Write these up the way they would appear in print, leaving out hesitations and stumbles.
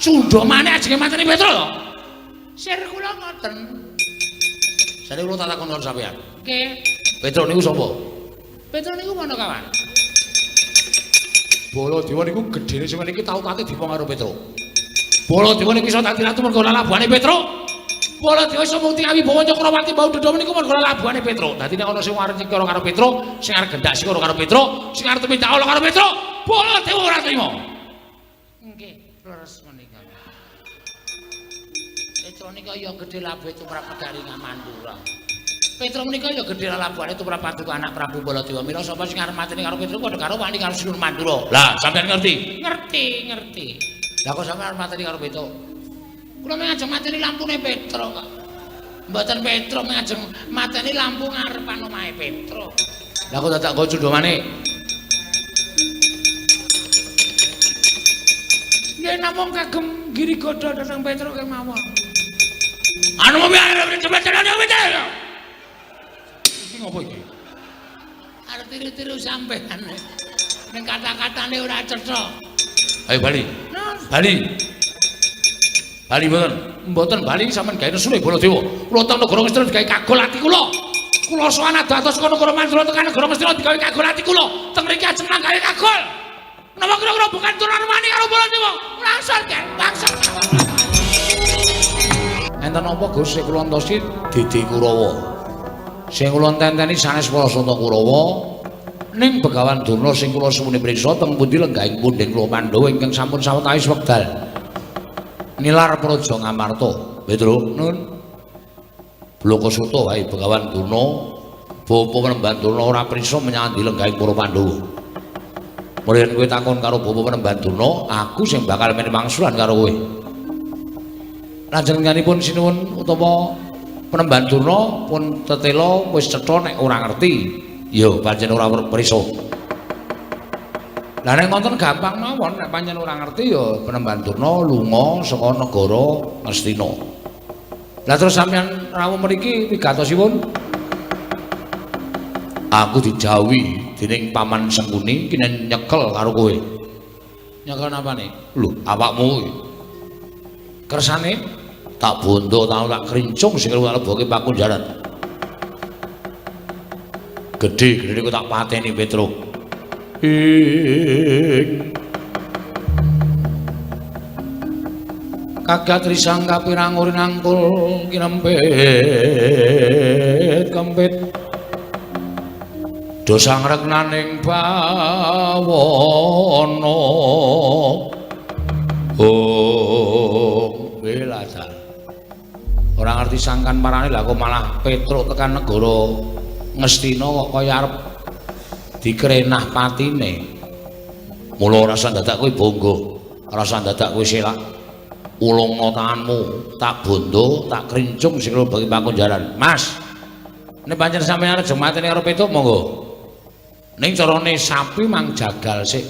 Sundha maneh ajenge mateni Petro to. Sir kula ngoten. Sare kula tak takon karo sampean. Nggih. Petro niku sapa? Petro niku Manakawan. Baladewa niku gedene sing niki tau tate dipo karo Petro. Baladewa niki iso dadi ratu mergo labuhane Petro. Baladewa iso mukti Wibawa Cakrawati bau dodho niku mergo labuhane Petro. Dadi nek ana sing arep nyekara karo Petro, sing arep gendak sikara karo Petro, sing arep minta Allah karo Petro, Baladewa ora trima. Nggih, leres menika. Petro nika ya gedhe labuhe tumrap negari Mandura. Petro menika ya gedhe labuhane tumrap paduka anak Prabu Baladewa. Mila sapa sing arep mateni karo Petro padha karo wani karo Sinur Mandura. Lah, sampeyan ngerti? Ngerti. Lah kok sampeyan arep mateni karo Petro? Kula mengajeng mateni lampune Petro kok. Mboten Petro mengajeng mateni lampu ngarepan omahe Petro. Lah kok dadak go cundha maneh. Nggih namung kagem giri godha dhateng Petro kemawon. Anu mbiyen cepet-cepet Petro. Iki ngopo iki? Arep tiru-tiru sampean. Ning kata-katane ora cetha. Ayo bali. Bali mboten bali sampean gawe nesune Baladewa. Kula teng negara Ngastina digawe kagol ati kula. Kula sowan dados kono negara Mandura tekan negara Ngastina digawe kagol ati kula. Teng mriki ajeng gawe kagol. Napa kira-kira bukan turunan wani karo Baladewa? Langsung kan, langsung. Enten apa Gus sing kula entosi Dede Kurawa. Sing kula tenteni sanes Parasata Kurawa ning Begawan Durna sing kula suwune priksa teng pundi lenggahing pundhen kula Pandhawa ingkang sampun sawetawis wekdal. Nilar Praja Ngamarta. Petro, nun. Blokasuta wae Begawan Durna, Bapa Penemban Durna ora prisa menyang lenggahing para Pandhawa. Mulih kowe takon karo Bapa Penemban Durna, aku sing bakal meni mangsulan karo kowe. Lajenenganipun sinuwun utawa Penemban Durna pun tetela wis cetha nek ora ngerti, ya pancen ora prisa. Lah nek wonten gampang mawon nek pancen ora ngerti ya Penemban Durna lunga saka negara Ngastina. Lah terus sampeyan rawuh mriki wigatosipun aku dijauhi dening Paman Sengkuni kinen nyekel karo kowe. Nyekel napane? Lho, awakmu kuwi. Kersane tak bondo tak krincung sing tak leboke pakunjaran. Gedhe kok tak pateni Petro. Kagat risang kapirang urin angkul kinempet kempit dosa ngreknaning bawana welasa ora ngerti sangkan marane lha kok malah Petro tekan negara Ngastina kok kaya arep dikrenah patine. Mula ora usah dadak kowe bangga, ora usah dadak kowe selak. Ulunga tanganmu, tak bondo, tak krincung sing bagi pakunjaran. Mas, nek pancen sampeyan arep mateni karo Petro monggo. Ning carane sapi mang jagal sik.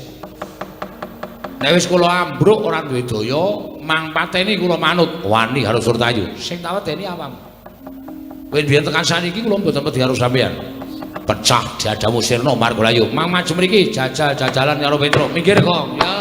Nek wis kula ambruk ora duwe daya, mang pateni kula manut wani karo Surtayu. Sing tak wedeni awam. Kowe biyen tekan saniki kula mboten wedi karo sampeyan. Pecah dadamu sirna Margalayu. Mang maju mriki jajal-jajalan karo Petro. Minggir kok. Ya.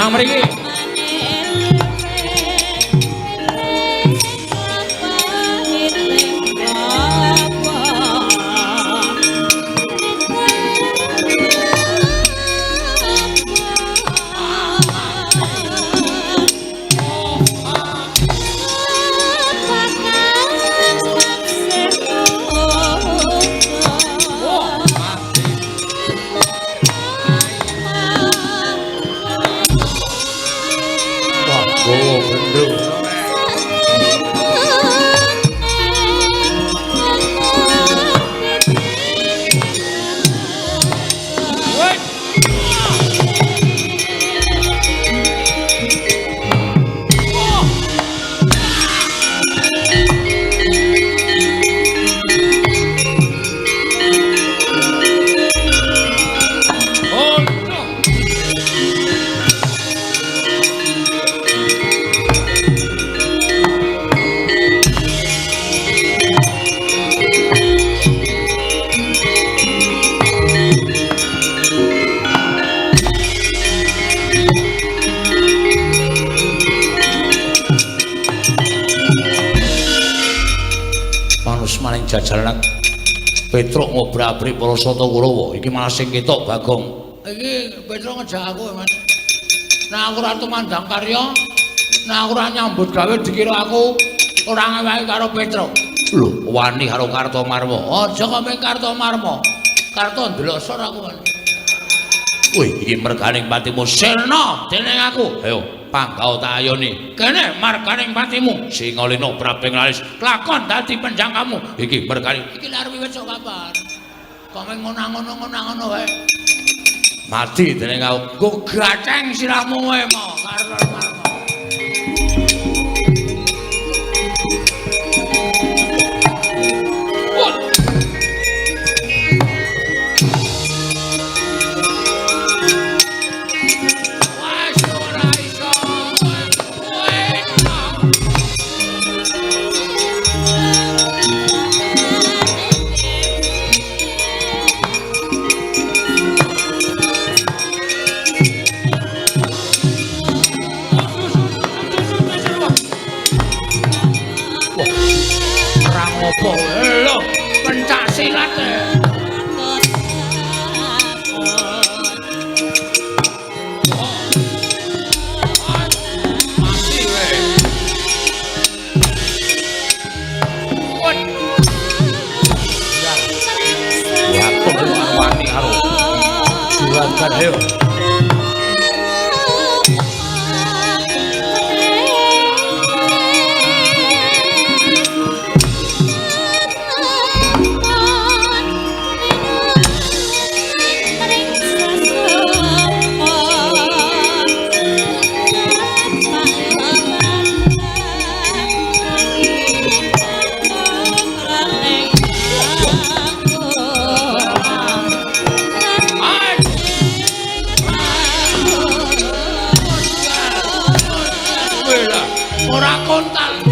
Datang mriki. Oh, gendruwo. Jajalan Petruk ngobrak-abrik para Sata Kurawa iki malah sing ketok Bagong. Iki Petruk ngejak aku, Mas. Nah aku ora tumandang karya, nah aku ora nyambut gawe dikira aku ora ngewahi karo Petruk. Lho, wani karo Kartomarma. Aja kok ming Kartomarma. Karto ndelok sor aku. Wih, iki merganing patimu sirna dening aku. Ayo, panggau tak ayoni. Kene marganing patimu Singalena Prabing Lalis lakon dadi penjangkamu. Iki merganing iki arep wis sok kabar. Kok meng ngono-ngono wae. Mati dening aku. Go gaceng sirahmu wae mau karo marmo. Lho, pencak silat e. Mati we. Ya, kok wani karo. Juragan ayo. Ora kontal.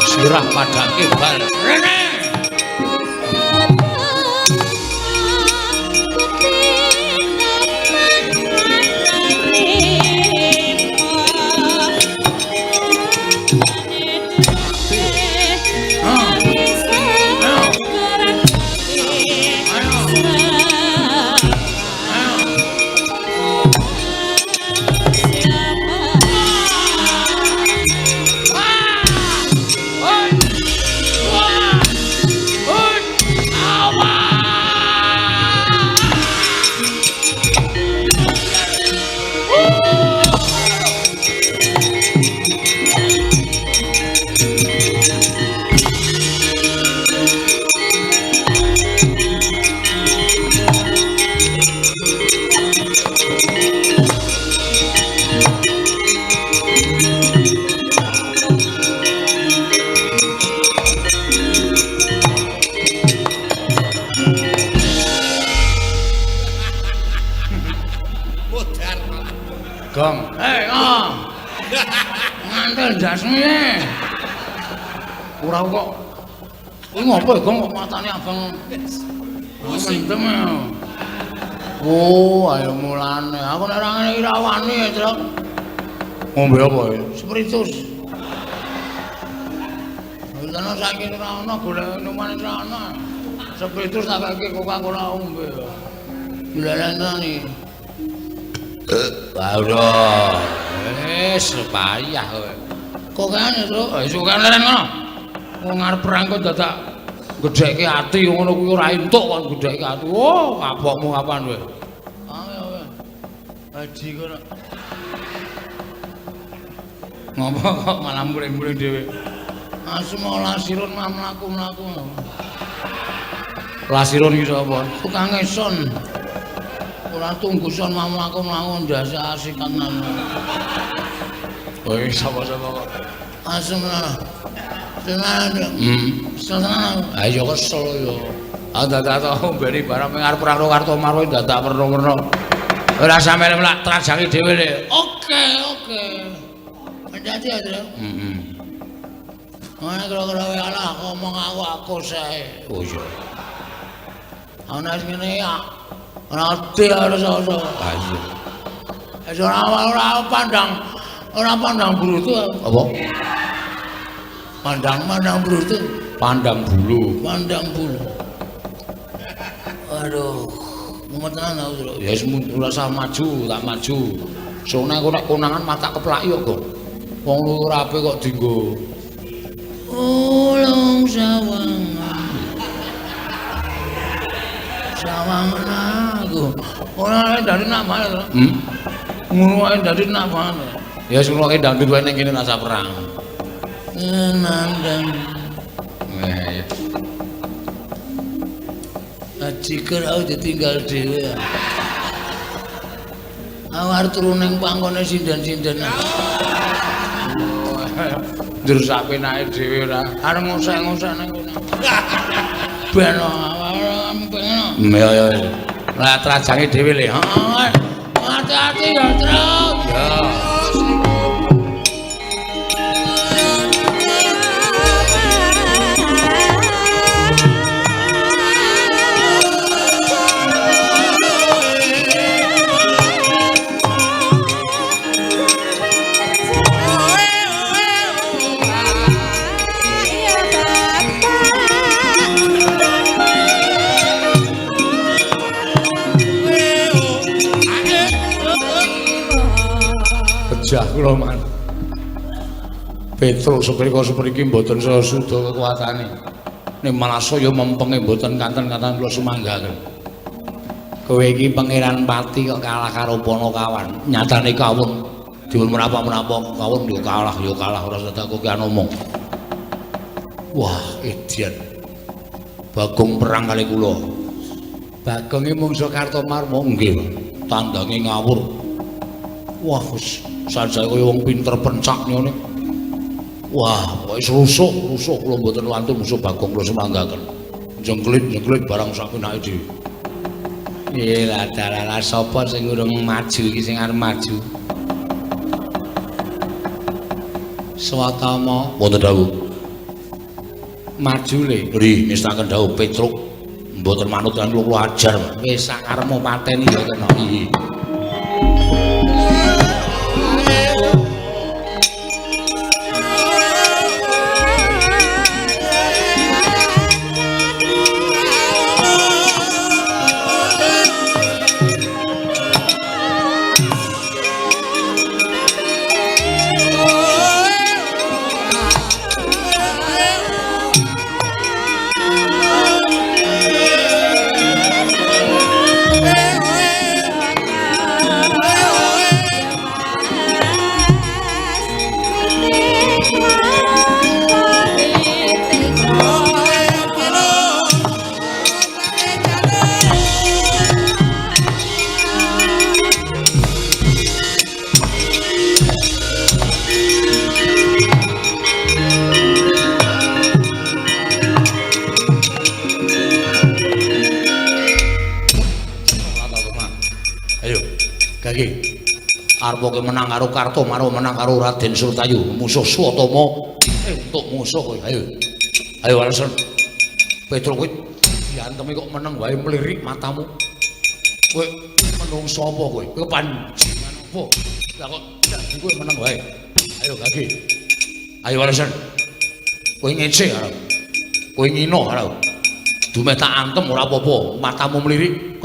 Sirah pada kebal. Rene. Gong. Ngantel jasmu ye. ora kok. Kuwi ngopo ya, Gong? Kok matane abang? Mendem ya. Oh, ayo mulane. Aku nek ora ngene iki ra wani, Truk. Ngombe apa ya? Spiritus. Ana saiki ora ana golek minuman ora ana. Spiritus tak kake Coca-Cola ngombe. Dilalani. Waduh. Wis payah kowe. Kok kene, Truk? Iso kan leren ngono. Wong arep perang kok dadak gedhekke ati ngono kuwi ora entuk kon gedhekke ati. Oh, kapokmu kapan kowe? Ayo kowe. Haji kono. Ngopo kok malah muring-muring dhewe? Asma lasirun mlaku-mlaku. Lasirun iki sapa? Tukang eson. Ora tungguson mlaku-mlaku ndasa asikanan. Kowe sapa-sapa kok? Asma. Tenan. Tenan. Ayo kesel yo. Dadak ombeni barang ping arep perang karto marwa dadak perno-perno. Ora sampeyan mlak trajangi dhewe le. Oke. Hati-hati ya, Tru. Ana kira-kira wae alah ngomong aku sae. Oh iya. Ana ngene ya. Ana ati harus iso. Ah iya. Wis ora pandang brutu. Apa? Pandang brutu. Pandang bulu. Aduh. Mumet tenan aku, Tru. Ya wis ora usah maju, tak maju. Sone aku nek konangan mata keplaki kok, Gong. Wong luwih rapi kok dienggo. Ulung sawangan aku. Ora dadi namane to. Ngono wae dadi namane. Ya sing ngono dangdut wae ning kene rasa perang. Nandang. Ya. Ajiker aku ditinggal dhewe. Awar turu ning pangkone sinden-sinden. Njur sapenake dhewe ora arep ngosek-ngosek nang kono. Ben awak pengen. Ya. Lah trajange dhewe le. Heeh. Hati-hati ya, Truk. Ya. Jah kula man. Petruk seprika-sepriki mboten sesuda kekuatane. Ning malah saya mempenge mboten kanten-kanten kula sumanggaken. Kowe iki pangeran pati kok kalah karo Panakawan. Nyatane kawon diwul menapa-menapa kawon yo kalah ora sedak kowe ngomong. Wah, edian. Bagong perang kali kula. Bagong iki mungsuh Kartomarma nggih. Tandange ngawur. Wah, wis sajake kaya wong pinter pencak ngene. Wah, wis rusuk kula mboten wantun musuh Bagong kula semanggaken. Jengklit barang sak penake dhewe. Lah dalala sapa sing urung maju iki sing arep maju? Swatama mboten dawuh. Maju le, nggih mistaken dawuh Petruk. Mboten manut kan kula ajar. Wis sak karepmu pateni ya kena iki. Arep menang karo Kartomarma menang karo Raden Surtayu musuh Swatama entuk musuh kowe ayo Ayo Walesen. Petro kowe diantemi kok meneng wae mlirik matamu. Kowe menungso apa kowe? Kowe panjenengan apa? Lah kok dadi kowe meneng wae. Ayo Gage. Ayo Walesen. Kowe ngece arep. Kowe ngino arep. Dume tak antem ora apa-apa, matamu mlirik.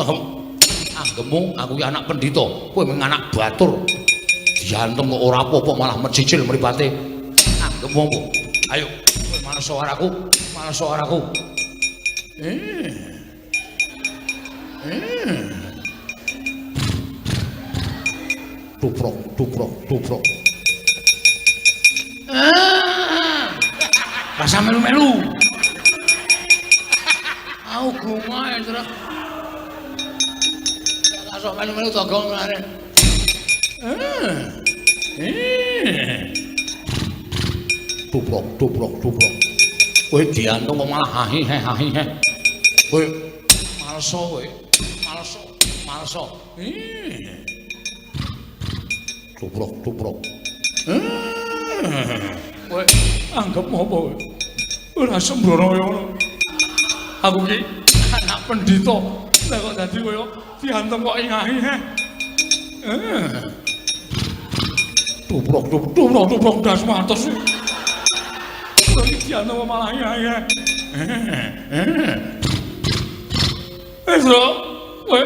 Anggemu aku ki anak pendhita, kowe mung anak batur. Diantem kok ora apa-apa malah mecicil mripate. Anggemu apa? Ayo, kowe manas suaraku, manas suaraku. Tuprok, tuprok, tuprok. Rasa melu-melu. Aku gumae terus. Rasa melu-melu togong ngare. Tuprok, tuprok, tuprok. Kowe diantung kok malah hahi-hahi. Kowe malso kowe. Malso, malso. Tuprok, tuprok. Kowe anggap apa kowe? Ora sembrono ngono. Aku ki anak pendhita. Lah kok dadi kowe diantem kok ngahi. Tuprok, tuprok, tuprok, tuprok das matos. Kowe iki diantem kok malah ngahi. Bro, kowe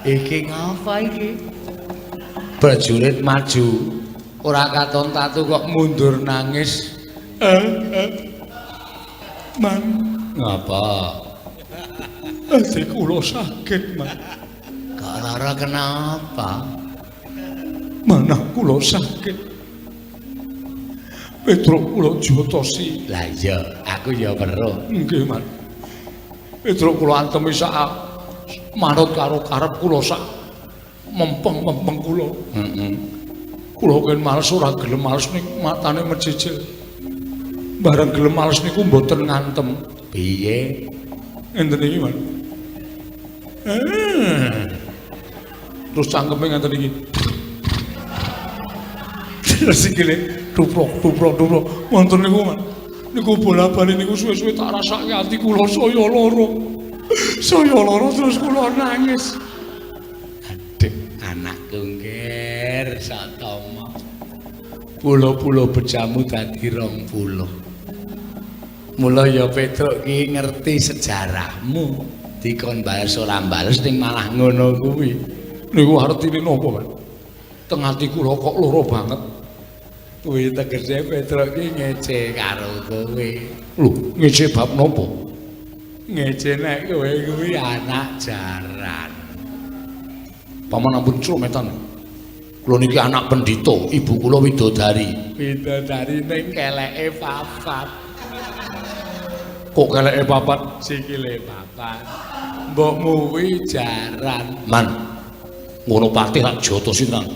iki ngapa iki? Prajurit maju, ora katon tatu kok mundur nangis. Man, ngapa? Ati kula sakit, Man. Karara kenapa? Manah kula sakit. Petro kula jotosi. Lah iya, aku ya weruh. Nggih, Man. Petro kula antemi sak manut karo karep kula sak mempeng-mempeng kula. Kula ken males ora gelem males niku matane mecicil. Bareng gelem males niku mboten ngantem. Piye? Enten iki, Man. Terus cangkeme ngaten iki. Terus iki tuprok, tuprok, tuprok. Wonten niku, Man. Niku bola-bali niku suwe-suwe tak rasake ati kula saya lara. Saya lara terus kula nangis. Adik anakku ngger satama. Pulo-pulo bejamu dadi 20. Mula ya Petruk ki ngerti sejarahmu. Dikon bales ora bales ning malah ngono kuwi. Niku artine napa, Mas? Teng ati kula kok lara banget. Kuwi tegese Petruk ki ngece karo kowe. Lho, ngece bab napa? Ngece nek kowe kuwi anak jaran. Paman ampun crumetan. Kula niki anak pendhita, ibu kula widodari. Widodari ning keleke papat. Kok keleke papat? Sikile papat. Mbokmu kuwi jaran. Man. Ngono patih tak jotosi tenan.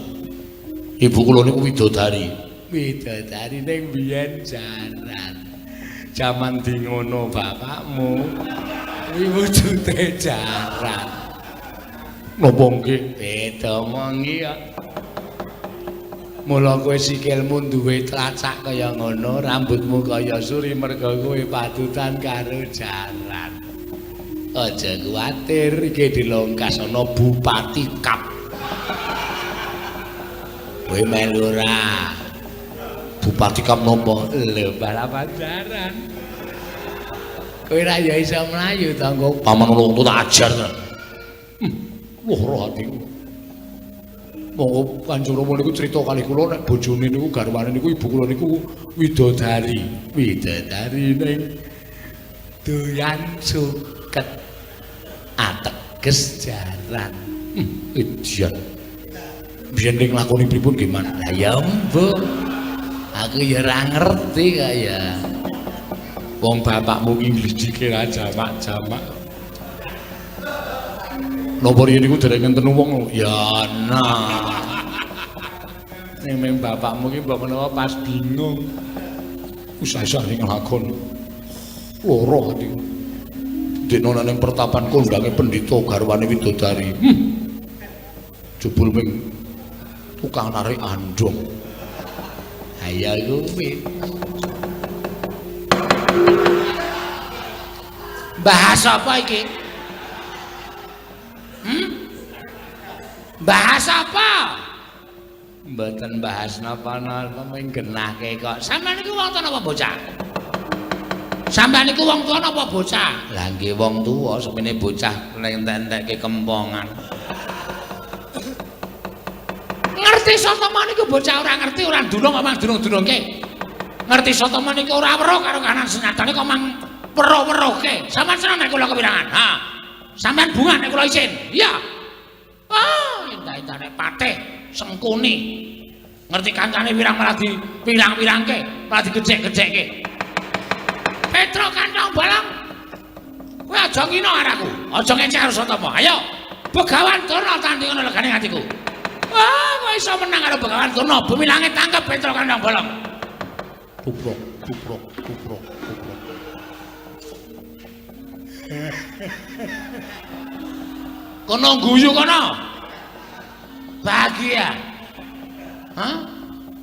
Ibu kula niku widodari. Widodari ning biyen jaran. Jaman di ngono bapakmu kuwi wujude jaran. Napa nggih? Beda mengi ya. Mula kowe sikilmu duwe tlacak kaya ngono, rambutmu kaya suri merga kowe patutan karo jaran. Aja kuwatir iki dilongkas ana Bupati Kap. Kowe melu ora? Bupati Kap nopo? Lho balapan jaran. Kowe ra ya iso mlayu to engko paman wong tak ajar to. Lara atiku. Monggo Kanjeng Rama niku crita kalih kula nek bojone niku garwane niku ibu kula niku widodari. Widodari ning doyan suket. Ateges jaran. Idiot. Biyen ning lakoni pripun gimana? Lah ya mbok. Aku ya ora ngerti kaya. Wong bapakmu ki ngledike ra jamak-jamak. Napa riyen niku dereng ngenten wong ya nah. Ning bapakmu ki mbok menawa pas bingung. Usah-usah ning lakon. Loro ati. Dene ning pertapan kondange pendhita garwane widodari. Jebul ping tukang narik andong. Ayo kuwi. Bahas apa iki? Bahas apa? Mboten bahas napa-napa mung genahke kok. Sampeyan niku wong tuwa napa bocah? Sampeyan niku wong tuwa napa bocah? Lah nggih wong tuwa, semene bocah entek-entekke kempongan. Ngerti sotoma niku bocah ora ngerti, ora ndulung omang durung-durungke. Ngerti sotoma niku ora weruh karo kanan senatane kok mang weruh-weruhke. Sampeyan seneng nek kula kepirangan? Ha. Sampeyan bunga nek kula isin. Iya. Oh, indah-indah nek patih sengkuni. Ngerti kancane wirang malah di pirang-pirangke, malah digejek-gejekke. Petro Kantong Bolong. Kowe aja ngino araku. Aja ngecek karo Sotama. Ayo. Begawan Durna tandhi ngono legane atiku. Wah, kowe iso menang karo Begawan Durna. Bumi langit tangkep Petro Kantong Bolong. Kuprok, kuprok, kuprok, kuprok. Kono guyu kono. Bahagia. Hah?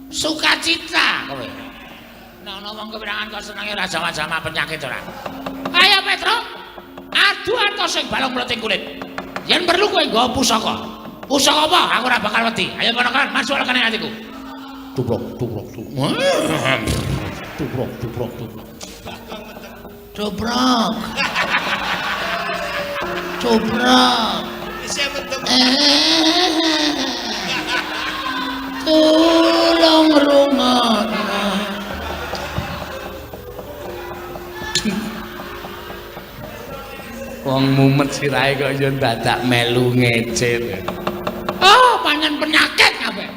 Sukacita kowe. Nek ana wong kepirangan kok senenge ora jama-jama penyakit ora. Ayo Petro. Adu atos sing balung mleting kulit. Yen perlu kowe nggawa pusaka. Pusaka apa? Aku ora bakal wedi. Ayo ponakan, masuk lekane atiku. Tubrok, tubrok, tubrok. Tubrok, tubrok, tubrok. Tubrok. Tubrok. Tolong rungono. Wong mumet sirahe kok ya dadak melu ngecil. Oh, pancen penyakit kabeh.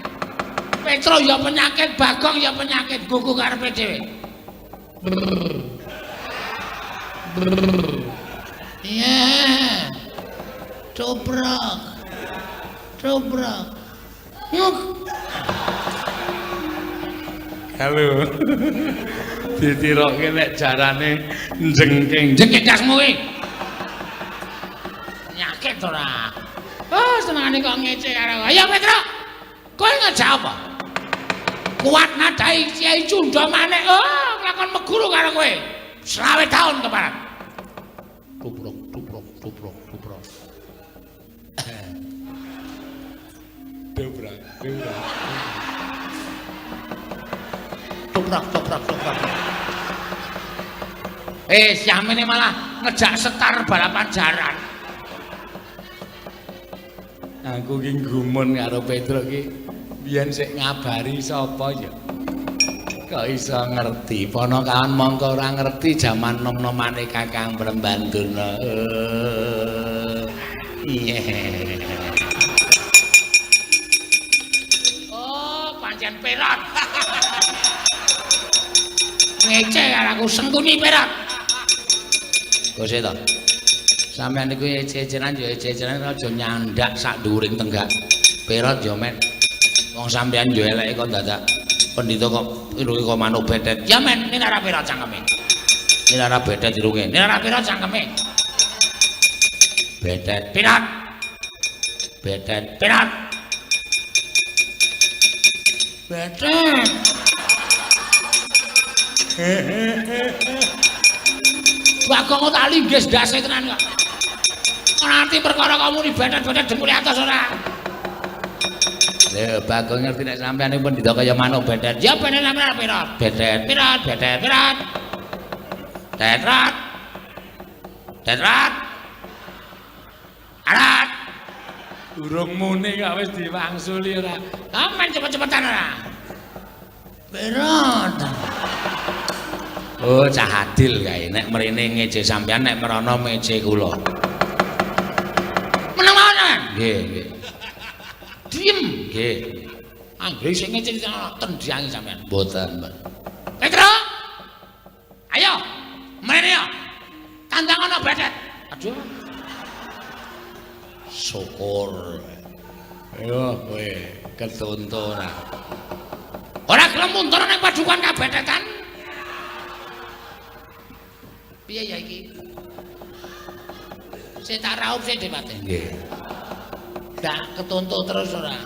Petro ya penyakit, Bagong ya penyakit, gugu karepe dhewe. Iya. Cobrok. Cobrok. Yuk. Halo. Ditirokke nek jarane jengking. Jengking kasmu kuwi. Penyakit ora. Oh, senengane kok ngece karo. Ayo Petro. Kowe ngejak apa? Kuat nadai Kiai Cunda maneh. Oh, nglakon meguru karo kowe. 20 tahun keparat. Tubrok, tubrok, tubrok, tubrok. Dobrak, dobrak. Toprak, toprak, toprak. Siamene malah ngejak setar balapan jaran. Aku ki gumun karo Petro ki. Biyen sik ngabari sapa ya. Kok iso ngerti? Ponokawan mongko ora ngerti jaman nom-nomane Kakang Brembandurna. Iya. Pancen perat. Ngece karo aku sengkuni perat. Kose to. Sampeyan niku ece-ecenan ya ece-ecenan aja nyandak sak dhuwuring tenggak. Perat ya men. Wong sampeyan yo eleke kok dadak pendhita kok irunge kok manuk bedet. Ya men, nek ora perat cangkeme. Nek ora bedet irunge. Nek ora perat cangkeme. Bedet perat. Bedet perat. Bedet. Bagong tak linggis ndase tenan kok. Nanti perkara kamu ni bedet-bedet jempule atas ora. Lha Bagong ngerti nek sampeyan pendhita kaya manuk bedet. Ya bedet sampeyan pirat. Bedet pirat, bedet pirat. Tetrat. Tetrat. Arat. Durung muni kok wis diwangsuli ora. Sampeyan cepet-cepetan ora. Pirat. Oh, cah adil kae nek mrene ngeje sampeyan nek merono meje kula. Meneng mawon. Nggih, nggih. Diem, nggih. Anggere sing ngece tendiangi sampean. Mboten, Mbak. Petro. Ayo. Mrene yo. Tandang ana bedet. Aduh. Syukur. Yo kowe ketuntu ora. Ora gelem mundur ning padukan kabetetan. Piye ya iki? Sing tak raup sik Dewate. Nggih. Dak ketuntu terus ora.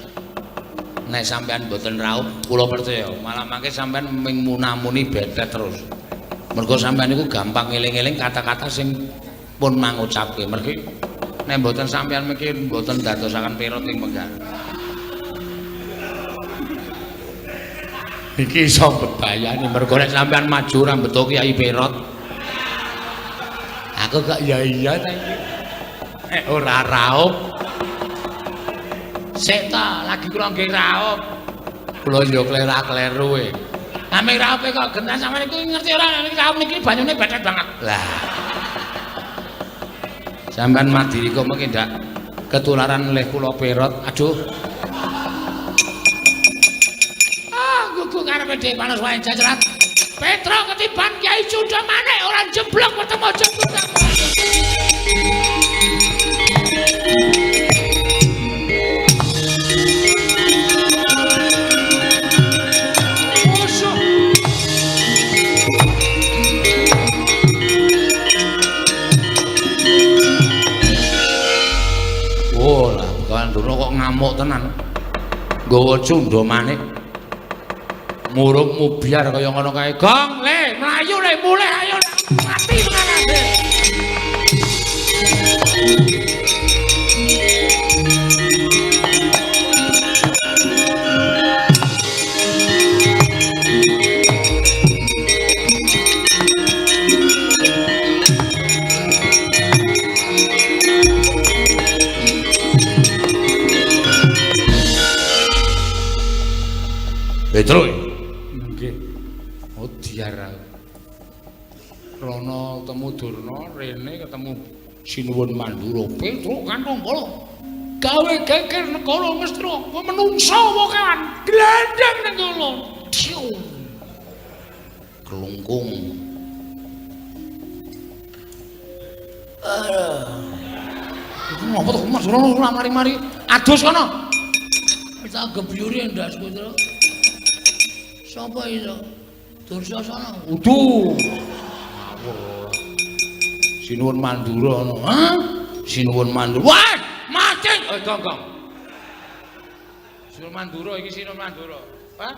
Nek sampean mboten raup, kula percaya malah mangke sampean ming munamuni betet terus. Mergo sampean niku gampang eling-eling kata-kata sing pun mangucapke. Mergi nek mboten sampean mikir mboten dadosaken pirot ing Mekar. Iki iso bebayani mergo nek sampean maju rambut Kyai Pirot. Aku gak iya ta iki. Ora raup. Sik ta, lagi kula nggih raup. Kula yo klerak-kleru e. Ame raupe kok genah sampeyan iku ngerti ora niki raup niki banyune betet banget. Lah. Sampeyan mati kok mengki ndak ketularan oleh kula Pirot. Aduh. Gugu karepe dhewe panas wae jajrat. Petro ketiban Kyai Cudha maneh ora jeblok bertemu jeblok. Oh lah, kawan dulu kok ngamuk tenan. Nggawa Cudha manik. Murung mubiar kaya ngono kae. Gong, le, mlayu le, mulih ayo mati mengarane. Petro. Nggih. Oh diar. Rono ketemu Durna, rene ketemu Sinuwun Mandura. Petro kantong bola. Gawe geger negara Ngastra, menungsa wokan. Glandang nang kono. Diu. Kelungkung. Iku ngopo to Mas Rono mari-mari adus kono. Kita gebyuri ndas Petro. Sapa iso? Dursasana. Uduh. Ngawur. Sinuwun Mandura ana. Hah? Sinuwun Mandura. Wah, mati. Gong. Sinuwun Mandura iki Sinuwun Mandura. Hah?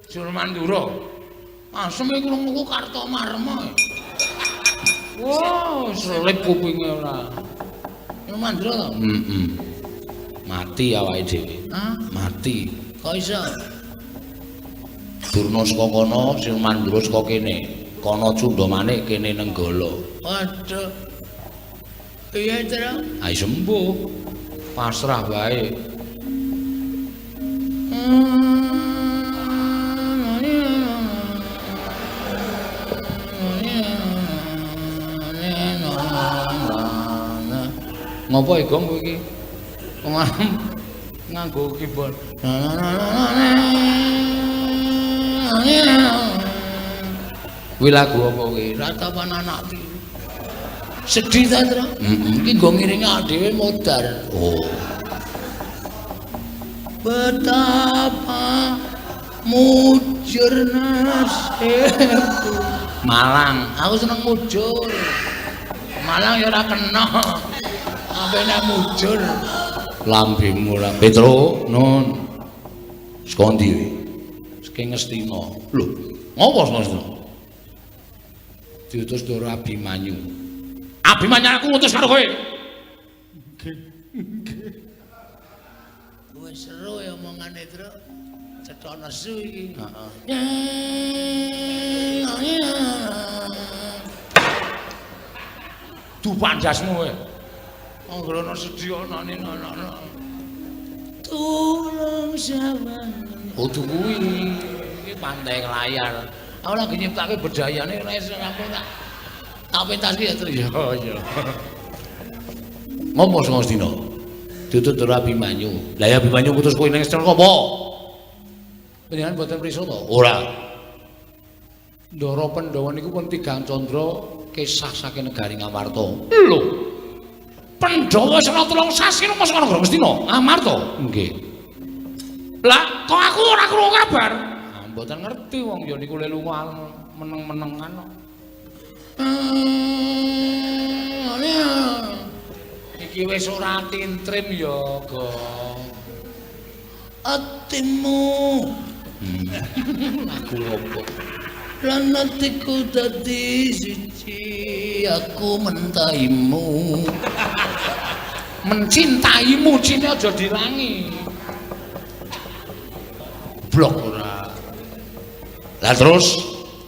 Sinuwun Mandura. Asem iki krungu Kartomarma. Wah, selip kupinge ora. Sinuwun Mandura to? Mati awake dhewe. Hah? Mati. Kok iso? Durna saka kono, Sinuwun Mandura saka kene. Kono Cudha manik, kene Nenggala. Waduh. Iya, Tru. Ayo sembuh. Pasrah wae. Ngopo Gong kowe iki? Nganggo keyboard. Kuwi lagu apa kuwi? Ratapan anak iki. Sedih ta, Tru? Iki nggo ngiringi dhewe modar. Oh. Betapa mujur nasibku. Malang, aku seneng mujur. Malang ya ora kena. Apa nek mujur? Lambemu lah. Petro, nun. Saka ndi kowe? Saka Ngastina. Lho, ngopo Ngastina? Diutus Ndara Abimanyu. Abimanyu aku ngutus karo kowe. Nggih. Wis seru ya omongane, Tru. Cetha nesu iki. Heeh. Dupandasmu kowe. Anggrana sedya anane ana. Tulung sampeyan. Oh kuwi iki pantai layar. Aku lagi nyiptake bedayane wis rampung tak pentas ki ya, Tru. Iya. Ngopo Ngastina? Ditut Ndara Abimanyu. Lah ya Abimanyu ngutus kowe ning Ngastina apa? Panjenengan boten prisa to? Ora. Ndara Pandhawa niku pun Tigang Candra kisah saking negari Ngamarta. Lho. Pandhawa sena 3 sasi mosok ana Ngastina. Amarta. Nggih. Lah kok aku ora krungu kabar? Ah, mboten ngerti wong ya niku le lunga meneng-menengan kok. Iki wis ora tintrim ya, Go. Atimu. Aku opo? Lan atiku dadi siji, aku mentaimu. Mencintaimu, cine aja dirangi. Blok ora. Lah terus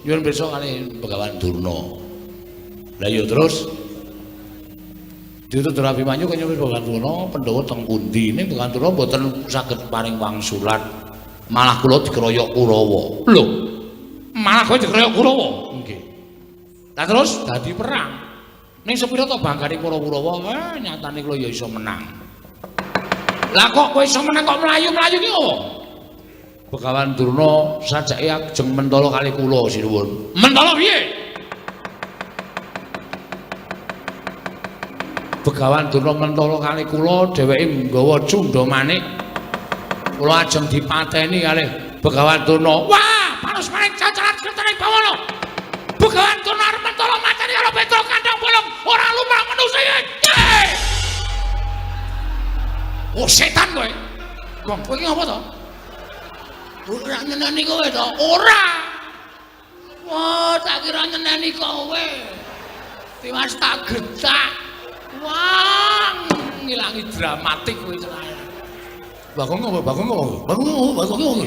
nyuwun pirsa kali Begawan Durna. Lah ya terus ditutur Abimanyu kaya nyuwun Begawan Durna Pandhawa teng pundi ning Begawan Durna mboten saged paring wangsulan. Malah kula dikeroyok Kurawa. Lho. Malah kowe dikeroyok Kurawa. Nggih. Lah terus dadi perang. Ning sepira to bangkane para Kurawa, nyatane kula ya iso menang. Lah kok kowe iso menang kok mlayu-mlayu ki opo? Begawan Durna sajake ajeng mentala kali kula sinuwun. Mentala piye? Begawan Durna mentala kali kula dheweke nggawa cundha manik. Kula ajeng dipateni kalih Begawan Durna. Wah, panos maning jajaran Kertane Bawana. Begawan Durna arep mentala mateni karo Petra kandhang bolong ora lumrah manusa iki. Oh setan kowe. Wong kowe iki ngopo to? Ora nyeneni kowe to? Ora. Wah, tak kira nyeneni kowe. Tiwas tak getak. Wah, ngilangi dramatik kowe cerai. Bagong ngopo? Bagong ngopo? Bagong ngopo? Bagong ngopo?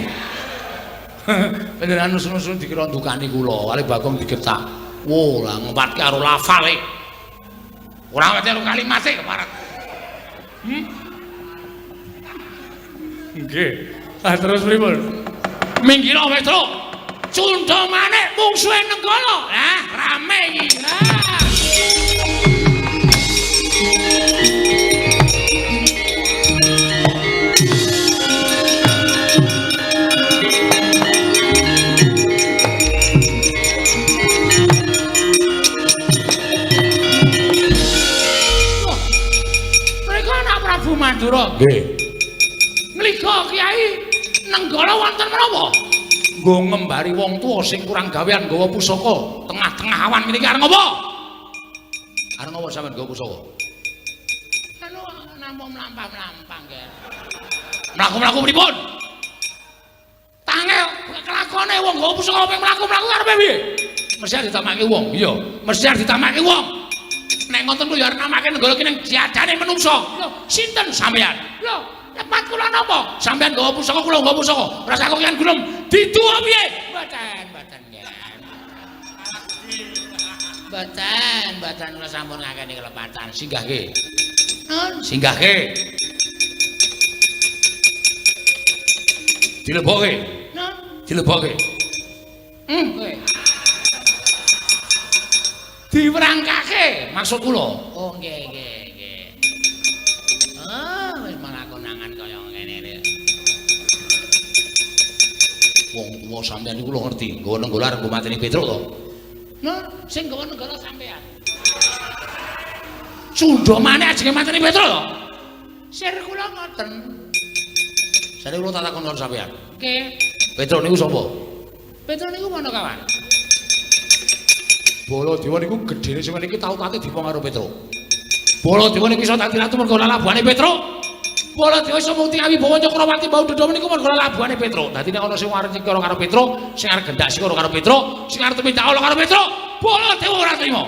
Panjenengan nusun-nusun dikira ndukani kula, kali Bagong digetak. Wo, lah ngempatke karo lafale. Ora ngerti karo kalimate keparat. Nggih. Ah terus pripun? Minggir Petra. Cundha manik mungsuhe Nenggala. Lah rame iki. Mereka anak Prabu Mandura. Nggih. Nglika Kyai Nenggala wonten menapa? Nggo ngembari wong tuwa sing kurang gawean nggawa pusaka tengah-tengah awan niki arep ngopo? Arep ngopo sampean nggawa pusaka? Anu namung mlampah-mlampah nggih. Mlaku-mlaku pripun? Tangel kelakone wong nggawa pusaka ping mlaku-mlaku karepe piye? Mesti ditamake wong, iya, mesti ditamake wong. Nek ngoten kuwi ya arep namake Nenggala ki ning diadane menungso. Lho, sinten sampean? Lho, tepat kula napa? Sampeyan nggawa pusaka, kula nggawa pusaka. Rasa kok yen gulung diduwa piye? Mboten nggih. Mboten kula sampun ngakeni kelepatan. Singgahke. Nun, singgahke. Dileboke. Nun, dileboke. Kowe. Diwerangkake maksud kula. Oh nggih. Wis malah konangan kaya ngene. Wong tuwa sampeyan niku lho ngerti, nggawa Nenggala arep mateni Petruk to. Nah, sing nggawa Nenggala sampeyan. Cundha maneh ajenge mateni Petruk to. Sir kula ngoten. Sare kula tak takon karo sampeyan. Nggih. Petruk niku sapa? Petruk niku Manakawan. Baladewa niku gedene sing niki tau tate dipo karo Petruk. Baladewa niku iso dadi ratu mergo labuhane Petruk. Baladewa iso mukti Wibawa Cakrawati bau dedom niku mergo labuhane Petruk. Dadi nek ana sing arep nyekara karo Petruk, sing arep gendak sikara karo Petruk, sing arep tumindak ala karo Petruk, Baladewa ora trima.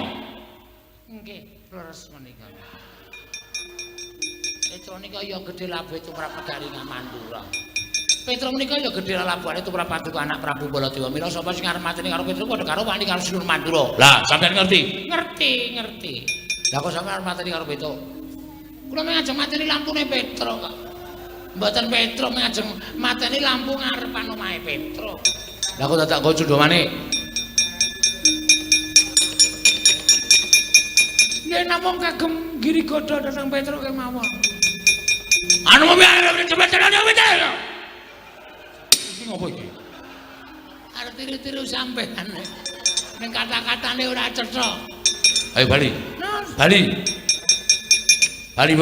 Nggih, leres menika. Petruk nika ya gedhe labuhe tumrap negari Mandura. Petruk menika ya gedhe labuhane tumrap paduka anak Prabu Baladewa. Mila sapa sing arep mateni karo Petruk padha karo wani karo Sinur Mandura. Lah, sampeyan ngerti? Ngerti. Lah kok sampeyan arep mateni karo Petruk? Kula mengajeng mateni lampune Petruk kok. Mboten Petruk mengajeng mateni lampu ngarepan omahe Petruk. Lah kok dadak nggo cundha manik. Nggih namung kagem Girigoda dhateng Petruk kemawon. Anu mobil cepet-cepetan yo Petruk. Iki ngopo iki? Arep tiru-tiru sampean. Ning kata-katane ora cetha. Ayo bali. Bali. Bali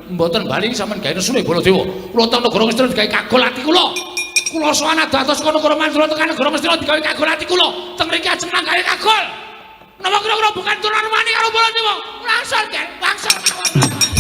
mboten bali sampean gawe nesune Baladewa. Kula teng negara Ngastina digawe kagol ati kula. Kula sowan dados kono negara Mandura tekan negara Ngastina digawe kagol ati kula. Teng mriki ajeng nang gawe kagol. Napa kira-kira bukan turunan mani karo Baladewa? Langsung kan, langsung.